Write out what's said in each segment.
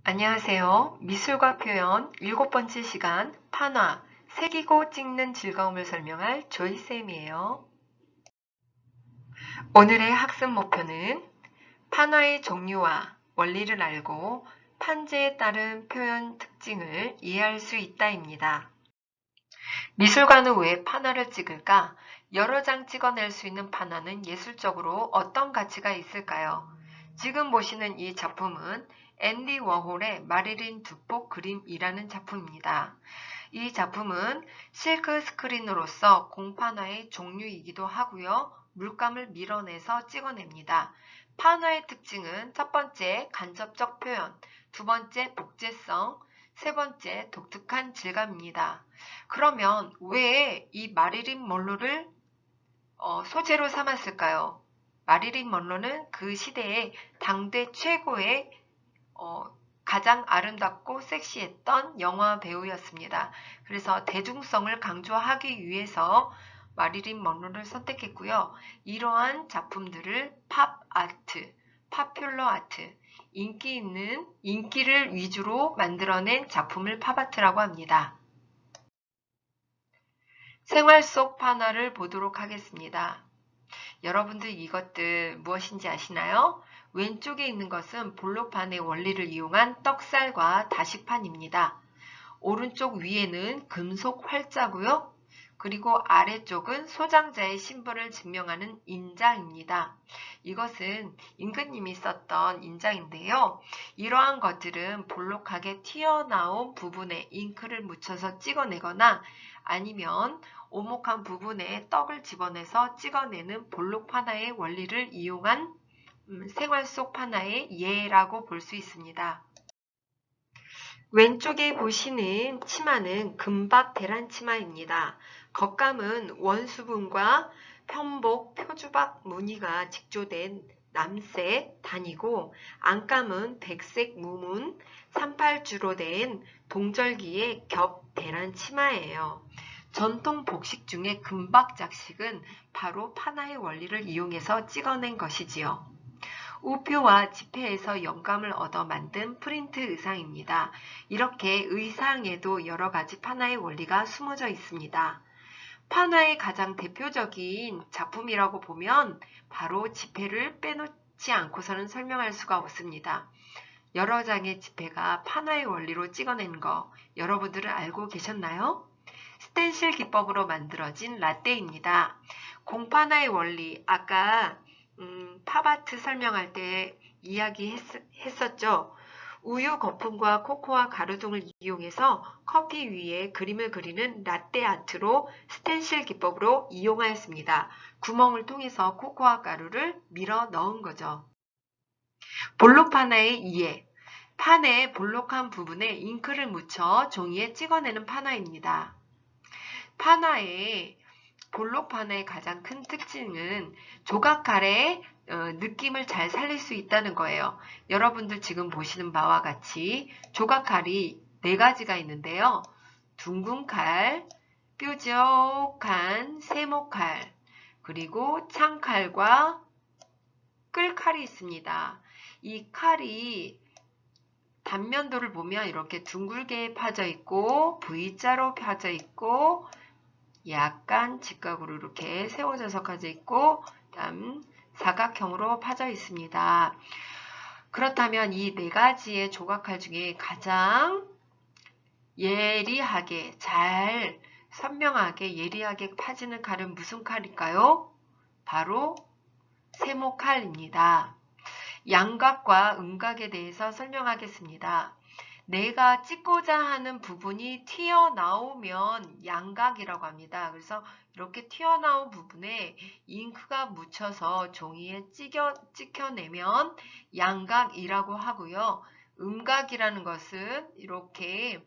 안녕하세요. 미술과 표현 7번째 시간 판화, 새기고 찍는 즐거움을 설명할 조이쌤이에요. 오늘의 학습 목표는 판화의 종류와 원리를 알고 판재에 따른 표현 특징을 이해할 수 있다입니다. 미술관은 왜 판화를 찍을까? 여러 장 찍어낼 수 있는 판화는 예술적으로 어떤 가치가 있을까요? 지금 보시는 이 작품은 앤디 워홀의 마릴린 두포 그림이라는 작품입니다. 이 작품은 실크 스크린으로서 공판화의 종류이기도 하고요. 물감을 밀어내서 찍어냅니다. 판화의 특징은 첫 번째 간접적 표현, 두 번째 복제성, 세 번째 독특한 질감입니다. 그러면 왜 이 마릴린 먼로를 소재로 삼았을까요? 마릴린 먼로는 그 시대의 당대 최고의 가장 아름답고 섹시했던 영화 배우였습니다. 그래서 대중성을 강조하기 위해서 마릴린 먼로를 선택했고요. 이러한 작품들을 팝 아트, 파퓰러 아트, 인기를 위주로 만들어낸 작품을 팝아트라고 합니다. 생활 속 판화를 보도록 하겠습니다. 여러분들 이것들 무엇인지 아시나요? 왼쪽에 있는 것은 볼록판의 원리를 이용한 떡살과 다식판입니다. 오른쪽 위에는 금속 활자고요. 그리고 아래쪽은 소장자의 신분을 증명하는 인장입니다. 이것은 임금님이 썼던 인장인데요. 이러한 것들은 볼록하게 튀어나온 부분에 잉크를 묻혀서 찍어내거나 아니면 오목한 부분에 떡을 집어내서 찍어내는 볼록 판화의 원리를 이용한 생활 속 판화의 예라고 볼 수 있습니다. 왼쪽에 보시는 치마는 금박 대란 치마입니다. 겉감은 원수분과 편복, 표주박 무늬가 직조된 남색 단이고 안감은 백색 무문, 38주로 된 동절기의 겹 대란 치마예요. 전통 복식 중에 금박 작식은 바로 판화의 원리를 이용해서 찍어낸 것이지요. 우표와 지폐에서 영감을 얻어 만든 프린트 의상입니다. 이렇게 의상에도 여러 가지 판화의 원리가 숨어져 있습니다. 판화의 가장 대표적인 작품이라고 보면 바로 지폐를 빼놓지 않고서는 설명할 수가 없습니다. 여러 장의 지폐가 판화의 원리로 찍어낸 거 여러분들은 알고 계셨나요? 스텐실 기법으로 만들어진 라떼입니다. 공판화의 원리, 아까 팝아트 설명할 때 이야기했었죠. 우유 거품과 코코아 가루 등을 이용해서 커피 위에 그림을 그리는 라떼 아트로 스텐실 기법으로 이용하였습니다. 구멍을 통해서 코코아 가루를 밀어 넣은 거죠. 볼록판화의 이해. 판의 볼록한 부분에 잉크를 묻혀 종이에 찍어내는 판화입니다. 볼록 판화의 가장 큰 특징은 조각칼의 느낌을 잘 살릴 수 있다는 거예요. 여러분들 지금 보시는 바와 같이 조각칼이 4가지가 있는데요. 둥근 칼, 뾰족한 세모칼, 그리고 창칼과 끌칼이 있습니다. 이 칼이 단면도를 보면 이렇게 둥글게 파져 있고 V자로 펴져 있고 약간 직각으로 이렇게 세워져서 가져 있고 다음 사각형으로 파져 있습니다. 그렇다면 이 4가지의 조각칼 중에 가장 예리하게 잘 선명하게 예리하게 파지는 칼은 무슨 칼일까요? 바로 세모칼입니다. 양각과 음각에 대해서 설명하겠습니다. 내가 찍고자 하는 부분이 튀어나오면 양각이라고 합니다. 그래서 이렇게 튀어나온 부분에 잉크가 묻혀서 종이에 찍혀내면 양각이라고 하고요. 음각이라는 것은 이렇게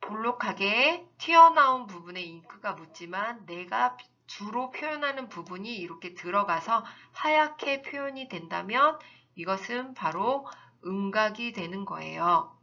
볼록하게 튀어나온 부분에 잉크가 묻지만 내가 주로 표현하는 부분이 이렇게 들어가서 하얗게 표현이 된다면 이것은 바로 음각이 되는 거예요.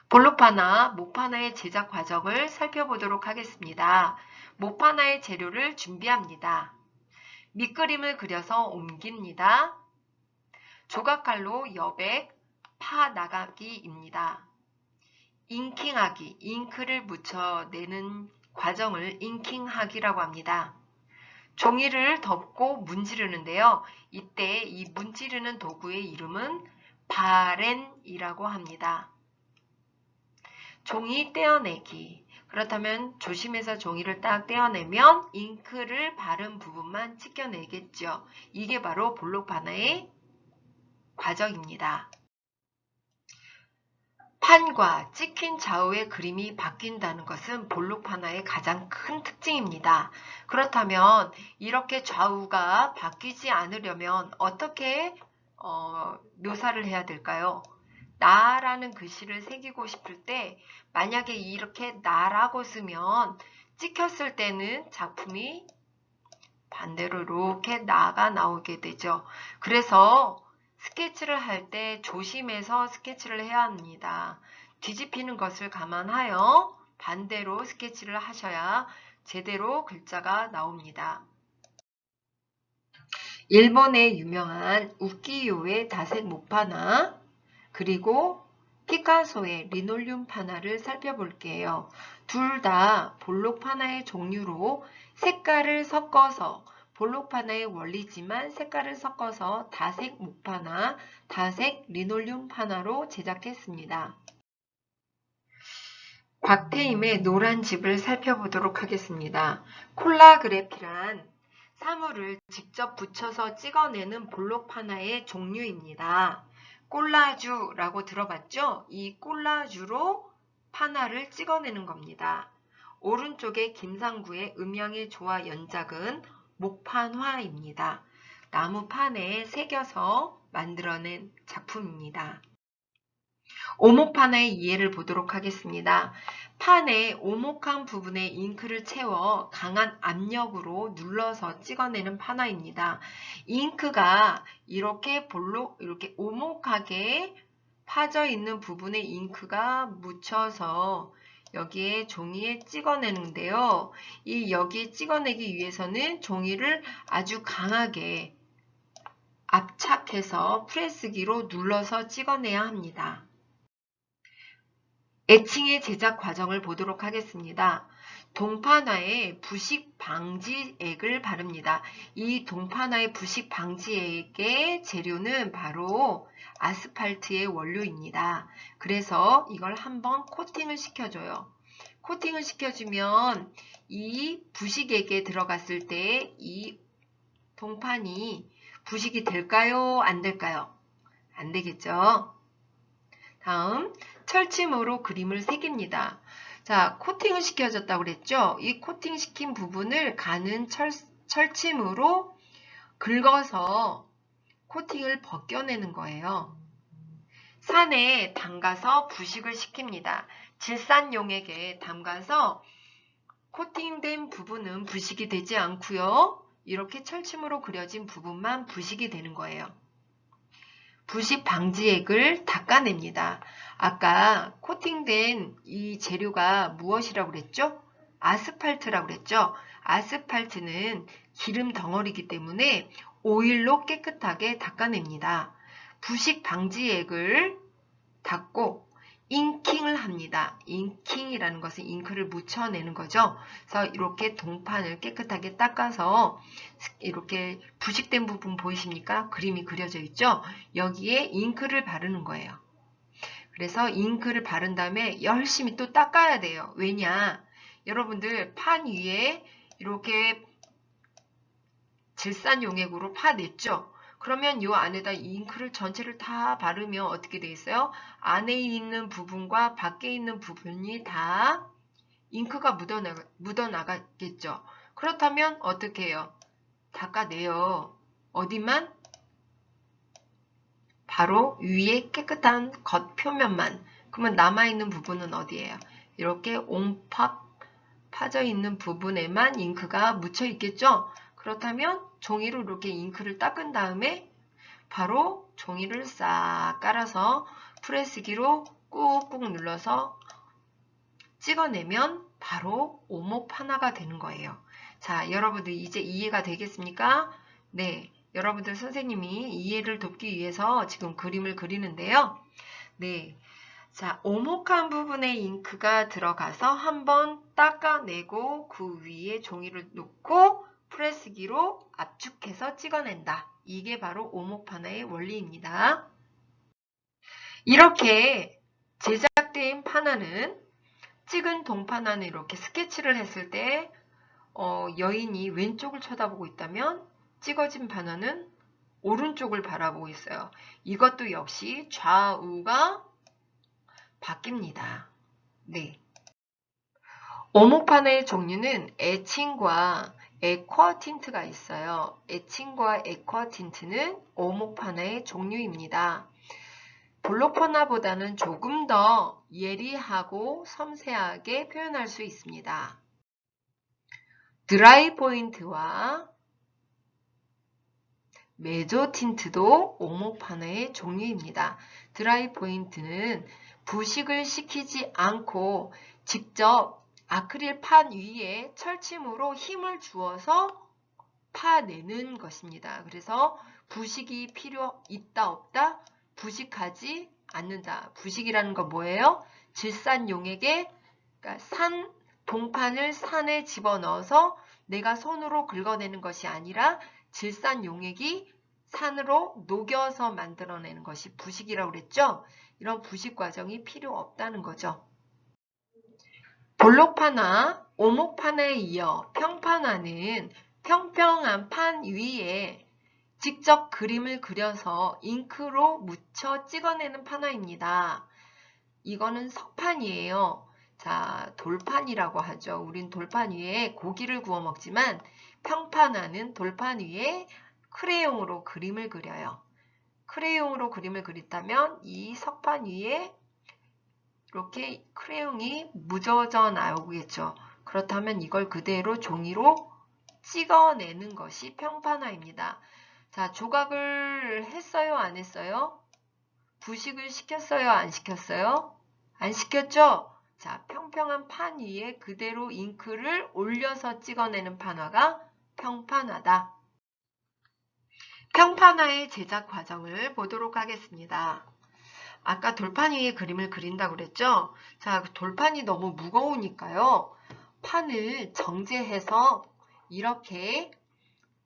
볼록판화, 목판화의 제작 과정을 살펴보도록 하겠습니다. 목판화의 재료를 준비합니다. 밑그림을 그려서 옮깁니다. 조각칼로 여백 파 나가기입니다. 잉킹하기, 잉크를 묻혀내는 과정을 잉킹하기라고 합니다. 종이를 덮고 문지르는데요. 이때 이 문지르는 도구의 이름은 바렌이라고 합니다. 종이 떼어내기. 그렇다면 조심해서 종이를 딱 떼어내면 잉크를 바른 부분만 찍혀내겠죠. 이게 바로 볼록바나의 과정입니다. 판과 찍힌 좌우의 그림이 바뀐다는 것은 볼록바나의 가장 큰 특징입니다. 그렇다면 이렇게 좌우가 바뀌지 않으려면 어떻게 묘사를 해야 될까요? 나라는 글씨를 새기고 싶을 때 만약에 이렇게 나라고 쓰면 찍혔을 때는 작품이 반대로 이렇게 나가 나오게 되죠. 그래서 스케치를 할 때 조심해서 스케치를 해야 합니다. 뒤집히는 것을 감안하여 반대로 스케치를 하셔야 제대로 글자가 나옵니다. 일본의 유명한 우키요의 다색 목파나 그리고 피카소의 리놀륨 파나를 살펴볼게요. 둘 다 볼록파나의 종류로 색깔을 섞어서 볼록파나의 원리지만 색깔을 섞어서 다색 목파나, 다색 리놀륨 파나로 제작했습니다. 곽태임의 노란 집을 살펴보도록 하겠습니다. 콜라그래피란 사물을 직접 붙여서 찍어내는 볼록파나의 종류입니다. 꼴라주라고 들어봤죠? 이 꼴라주로 파나를 찍어내는 겁니다. 오른쪽에 김상구의 음양의 조화 연작은 목판화입니다. 나무판에 새겨서 만들어낸 작품입니다. 오목판의 이해를 보도록 하겠습니다. 판의 오목한 부분에 잉크를 채워 강한 압력으로 눌러서 찍어내는 판화입니다. 잉크가 이렇게 이렇게 오목하게 파져 있는 부분에 잉크가 묻혀서 여기에 종이에 찍어내는데요. 여기에 찍어내기 위해서는 종이를 아주 강하게 압착해서 프레스기로 눌러서 찍어내야 합니다. 애칭의 제작 과정을 보도록 하겠습니다. 동판화에 부식 방지액을 바릅니다. 이 동판화의 부식 방지액의 재료는 바로 아스팔트의 원료입니다. 그래서 이걸 한번 코팅을 시켜줘요. 코팅을 시켜주면 이 부식액에 들어갔을 때 이 동판이 부식이 될까요? 안 될까요? 안 되겠죠? 다음 철침으로 그림을 새깁니다. 자, 코팅을 시켜줬다고 그랬죠? 이 코팅 시킨 부분을 가는 철침으로 긁어서 코팅을 벗겨내는 거예요. 산에 담가서 부식을 시킵니다. 질산용액에 담가서 코팅된 부분은 부식이 되지 않고요. 이렇게 철침으로 그려진 부분만 부식이 되는 거예요. 부식 방지액을 닦아냅니다. 아까 코팅된 이 재료가 무엇이라고 그랬죠? 아스팔트라고 그랬죠? 아스팔트는 기름 덩어리이기 때문에 오일로 깨끗하게 닦아냅니다. 부식 방지액을 닦고 잉킹을 합니다. 잉킹이라는 것은 잉크를 묻혀내는 거죠. 그래서 이렇게 동판을 깨끗하게 닦아서 이렇게 부식된 부분 보이십니까? 그림이 그려져 있죠? 여기에 잉크를 바르는 거예요. 그래서 잉크를 바른 다음에 열심히 또 닦아야 돼요. 왜냐? 여러분들 판 위에 이렇게 질산용액으로 파냈죠? 그러면 이 안에다 잉크를 전체를 다 바르면 어떻게 되겠어요? 안에 있는 부분과 밖에 있는 부분이 다 잉크가 묻어나갔겠죠? 그렇다면 어떻게 해요? 닦아내요. 어디만? 바로 위에 깨끗한 겉표면만. 그러면 남아있는 부분은 어디예요? 이렇게 옹팍 파져 있는 부분에만 잉크가 묻혀 있겠죠? 그렇다면 종이로 이렇게 잉크를 닦은 다음에 바로 종이를 싹 깔아서 프레스기로 꾹꾹 눌러서 찍어내면 바로 오목 판화가 되는 거예요. 자, 여러분들 이제 이해가 되겠습니까? 네, 여러분들 선생님이 이해를 돕기 위해서 지금 그림을 그리는데요. 네. 자, 오목한 부분에 잉크가 들어가서 한번 닦아내고 그 위에 종이를 놓고 프레스기로 압축해서 찍어낸다. 이게 바로 오목판화의 원리입니다. 이렇게 제작된 판화는 찍은 동판화는 이렇게 스케치를 했을 때 여인이 왼쪽을 쳐다보고 있다면 찍어진 판화는 오른쪽을 바라보고 있어요. 이것도 역시 좌우가 바뀝니다. 네. 오목판화의 종류는 에칭과 에쿼 틴트가 있어요. 에칭과 에쿼 틴트는 오목판화의 종류입니다. 블록판화보다는 조금 더 예리하고 섬세하게 표현할 수 있습니다. 드라이 포인트와 메조 틴트도 오목판화의 종류입니다. 드라이 포인트는 부식을 시키지 않고 직접 아크릴 판 위에 철침으로 힘을 주어서 파내는 것입니다. 그래서 부식이 필요 있다 없다? 부식하지 않는다. 부식이라는 건 뭐예요? 질산용액에 그러니까 동판을 산에 집어넣어서 내가 손으로 긁어내는 것이 아니라 질산용액이 산으로 녹여서 만들어내는 것이 부식이라고 그랬죠? 이런 부식 과정이 필요 없다는 거죠. 볼록판화, 오목판화에 이어 평판화는 평평한 판 위에 직접 그림을 그려서 잉크로 묻혀 찍어내는 판화입니다. 이거는 석판이에요. 자, 돌판이라고 하죠. 우린 돌판 위에 고기를 구워 먹지만 평판화는 돌판 위에 크레용으로 그림을 그려요. 크레용으로 그림을 그린다면 이 석판 위에 이렇게 크레용이 묻어져 나오겠죠. 그렇다면 이걸 그대로 종이로 찍어내는 것이 평판화입니다. 자, 조각을 했어요? 안 했어요? 부식을 시켰어요? 안 시켰어요? 안 시켰죠? 자, 평평한 판 위에 그대로 잉크를 올려서 찍어내는 판화가 평판화다. 평판화의 제작 과정을 보도록 하겠습니다. 아까 돌판 위에 그림을 그린다고 그랬죠? 자, 돌판이 너무 무거우니까요. 판을 정제해서 이렇게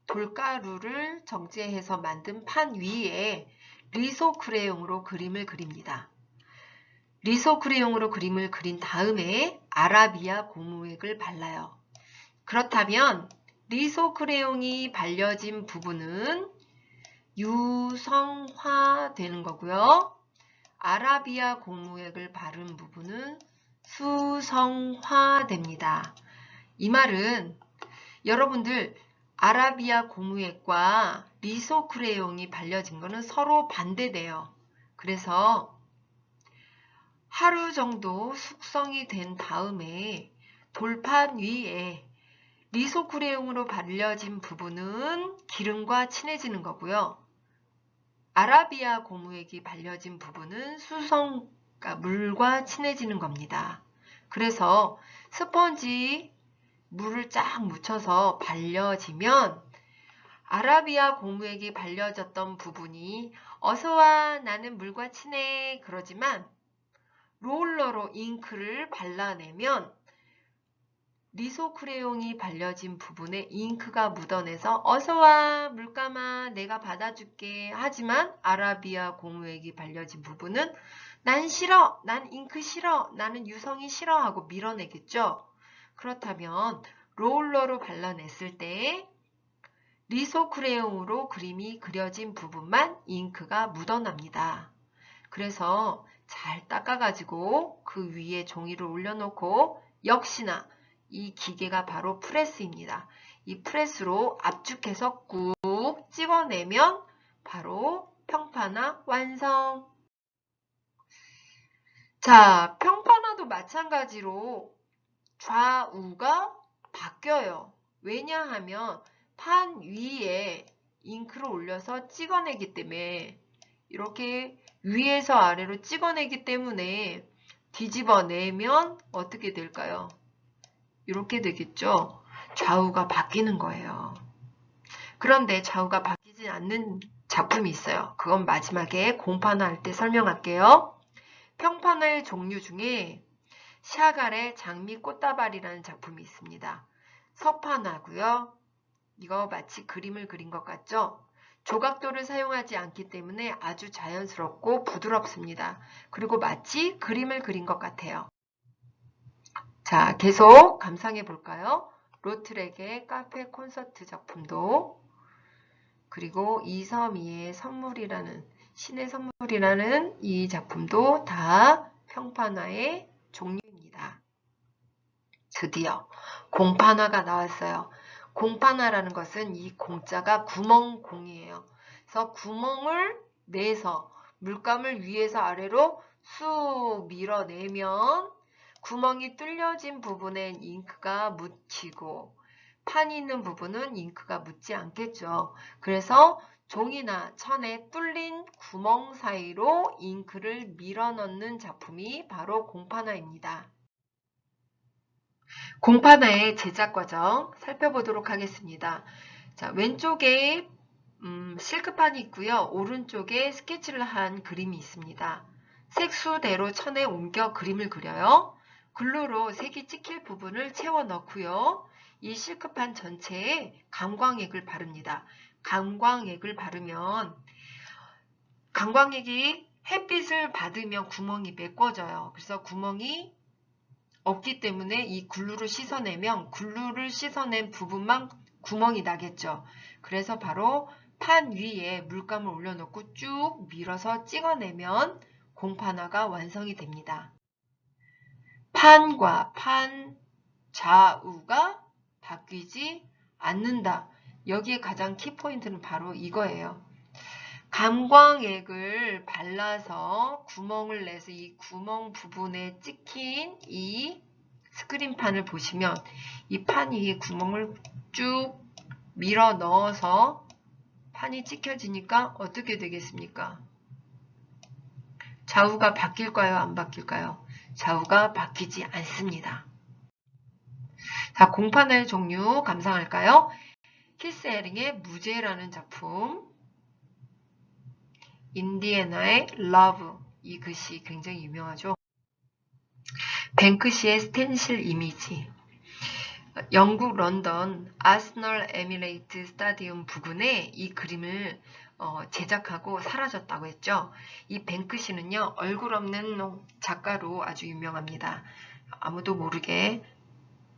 돌가루를 정제해서 만든 판 위에 리소크레용으로 그림을 그립니다. 리소크레용으로 그림을 그린 다음에 아라비아 고무액을 발라요. 그렇다면 리소크레용이 발려진 부분은 유성화되는 거고요. 아라비아 고무액을 바른 부분은 수성화됩니다. 이 말은 여러분들 아라비아 고무액과 리소크레용이 발려진 거는 서로 반대돼요. 그래서 하루 정도 숙성이 된 다음에 돌판 위에 리소크레용으로 발려진 부분은 기름과 친해지는 거고요. 아라비아 고무액이 발려진 부분은 그러니까 물과 친해지는 겁니다. 그래서 스펀지 물을 쫙 묻혀서 발려지면 아라비아 고무액이 발려졌던 부분이 어서와 나는 물과 친해 그러지만 롤러로 잉크를 발라내면 리소크레용이 발려진 부분에 잉크가 묻어내서 어서와 물감아 내가 받아줄게 하지만 아라비아 고무액이 발려진 부분은 난 싫어 난 잉크 싫어 나는 유성이 싫어 하고 밀어내겠죠. 그렇다면 롤러로 발라냈을 때 리소크레용으로 그림이 그려진 부분만 잉크가 묻어납니다. 그래서 잘 닦아가지고 그 위에 종이를 올려놓고 역시나 이 기계가 바로 프레스입니다. 이 프레스로 압축해서 꾹 찍어내면 바로 평판화 완성! 자, 평판화도 마찬가지로 좌우가 바뀌어요. 왜냐하면 판 위에 잉크를 올려서 찍어내기 때문에 이렇게 위에서 아래로 찍어내기 때문에 뒤집어내면 어떻게 될까요? 이렇게 되겠죠. 좌우가 바뀌는 거예요. 그런데 좌우가 바뀌지 사용하지 않는 작품이 있어요. 그건 마지막에 공판화 할 때 설명할게요. 평판화의 종류 중에 샤갈의 장미 꽃다발이라는 작품이 있습니다. 서판화고요. 이거 마치 그림을 그린 것 같죠? 조각도를 사용하지 않기 때문에 아주 자연스럽고 부드럽습니다. 그리고 마치 그림을 그린 것 같아요. 자, 계속 감상해 볼까요? 로트렉의 카페 콘서트 작품도, 그리고 이서미의 선물이라는, 신의 선물이라는 이 작품도 다 평판화의 종류입니다. 드디어 공판화가 나왔어요. 공판화라는 것은 이 공자가 구멍공이에요. 그래서 구멍을 내서 물감을 위에서 아래로 쑥 밀어내면 구멍이 뚫려진 부분엔 잉크가 묻히고 판이 있는 부분은 잉크가 묻지 않겠죠. 그래서 종이나 천에 뚫린 구멍 사이로 잉크를 밀어넣는 작품이 바로 공판화입니다. 공판화의 제작 과정 살펴보도록 하겠습니다. 자, 왼쪽에 실크판이 있고요. 오른쪽에 스케치를 한 그림이 있습니다. 색수대로 천에 옮겨 그림을 그려요. 글루로 색이 찍힐 부분을 채워 넣고요. 이 실크판 전체에 감광액을 바릅니다. 감광액을 바르면 감광액이 햇빛을 받으면 구멍이 메꿔져요. 그래서 구멍이 없기 때문에 이 글루를 씻어내면 글루를 씻어낸 부분만 구멍이 나겠죠. 그래서 바로 판 위에 물감을 올려놓고 쭉 밀어서 찍어내면 공판화가 완성이 됩니다. 판과 판 좌우가 바뀌지 않는다. 여기에 가장 키포인트는 바로 이거예요. 감광액을 발라서 구멍을 내서 이 구멍 부분에 찍힌 이 스크린판을 보시면 이 판이 구멍을 쭉 밀어 넣어서 판이 찍혀지니까 어떻게 되겠습니까? 좌우가 바뀔까요? 안 바뀔까요? 좌우가 바뀌지 않습니다. 자, 공판화의 종류 감상할까요? 키스 헤링의 무죄라는 작품, 인디애나의 러브, 이 글씨 굉장히 유명하죠. 뱅크시의 스텐실 이미지, 영국 런던 아스널 에미레이트 스타디움 부근에 이 그림을 제작하고 사라졌다고 했죠. 이 뱅크시는요, 얼굴 없는 작가로 아주 유명합니다. 아무도 모르게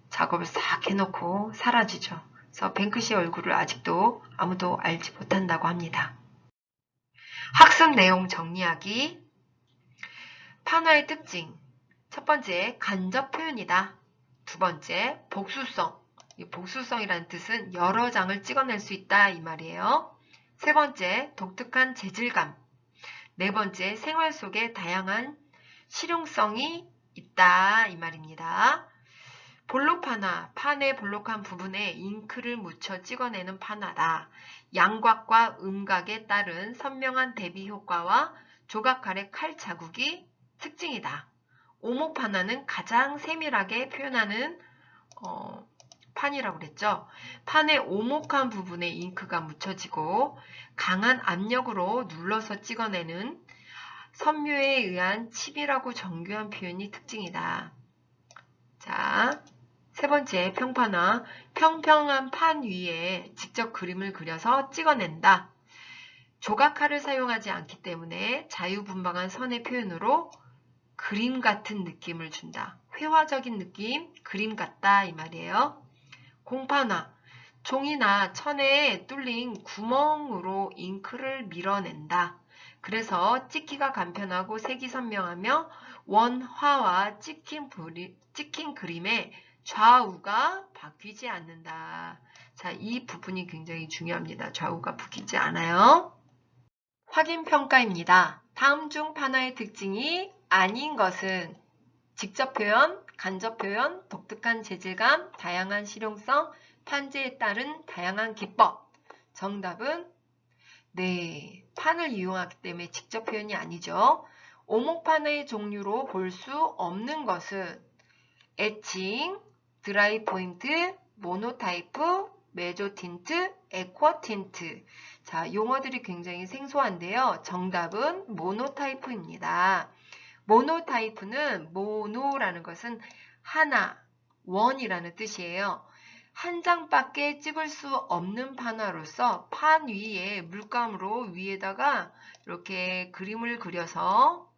작업을 싹 해놓고 사라지죠. 그래서 뱅크시의 얼굴을 아직도 아무도 알지 못한다고 합니다. 학습 내용 정리하기. 판화의 특징. 첫 번째, 간접 표현이다. 두 번째, 복수성. 이 복수성이라는 뜻은 여러 장을 찍어낼 수 있다 이 말이에요. 세 번째, 독특한 재질감. 네 번째, 생활 속에 다양한 실용성이 있다 이 말입니다. 볼록 판화, 판의 볼록한 부분에 잉크를 묻혀 찍어내는 판화다. 양곽과 음각에 따른 선명한 대비 효과와 조각칼의 칼 자국이 특징이다. 오목 판화는 가장 세밀하게 표현하는 판이라고 그랬죠. 판의 오목한 부분에 잉크가 묻혀지고 강한 압력으로 눌러서 찍어내는 섬유에 의한 치밀하고 정교한 표현이 특징이다. 자, 세 번째, 평판화. 평평한 판 위에 직접 그림을 그려서 찍어낸다. 조각칼을 사용하지 않기 때문에 자유분방한 선의 표현으로 그림 같은 느낌을 준다. 회화적인 느낌, 그림 같다 이 말이에요. 공판화. 종이나 천에 뚫린 구멍으로 잉크를 밀어낸다. 그래서 찍기가 간편하고 색이 선명하며 원화와 찍힌 그림의 좌우가 바뀌지 않는다. 자, 이 부분이 굉장히 중요합니다. 좌우가 바뀌지 않아요. 확인평가입니다. 다음 중 판화의 특징이 아닌 것은 직접 표현, 간접 표현, 독특한 재질감, 다양한 실용성, 판재에 따른 다양한 기법. 정답은 네, 판을 이용하기 때문에 직접 표현이 아니죠. 오목판의 종류로 볼 수 없는 것은 에칭, 드라이 포인트, 모노타이프, 메조틴트, 에쿼틴트. 자, 용어들이 굉장히 생소한데요. 정답은 모노타이프입니다. 모노타이프는 모노라는 것은 하나, 원이라는 뜻이에요. 한 장밖에 찍을 수 없는 판화로서 판 위에 물감으로 위에다가 이렇게 그림을 그려서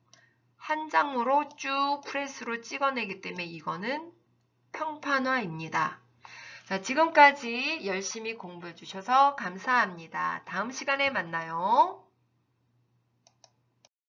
한 장으로 쭉 프레스로 찍어내기 때문에 이거는 평판화입니다. 자, 지금까지 열심히 공부해 주셔서 감사합니다. 다음 시간에 만나요.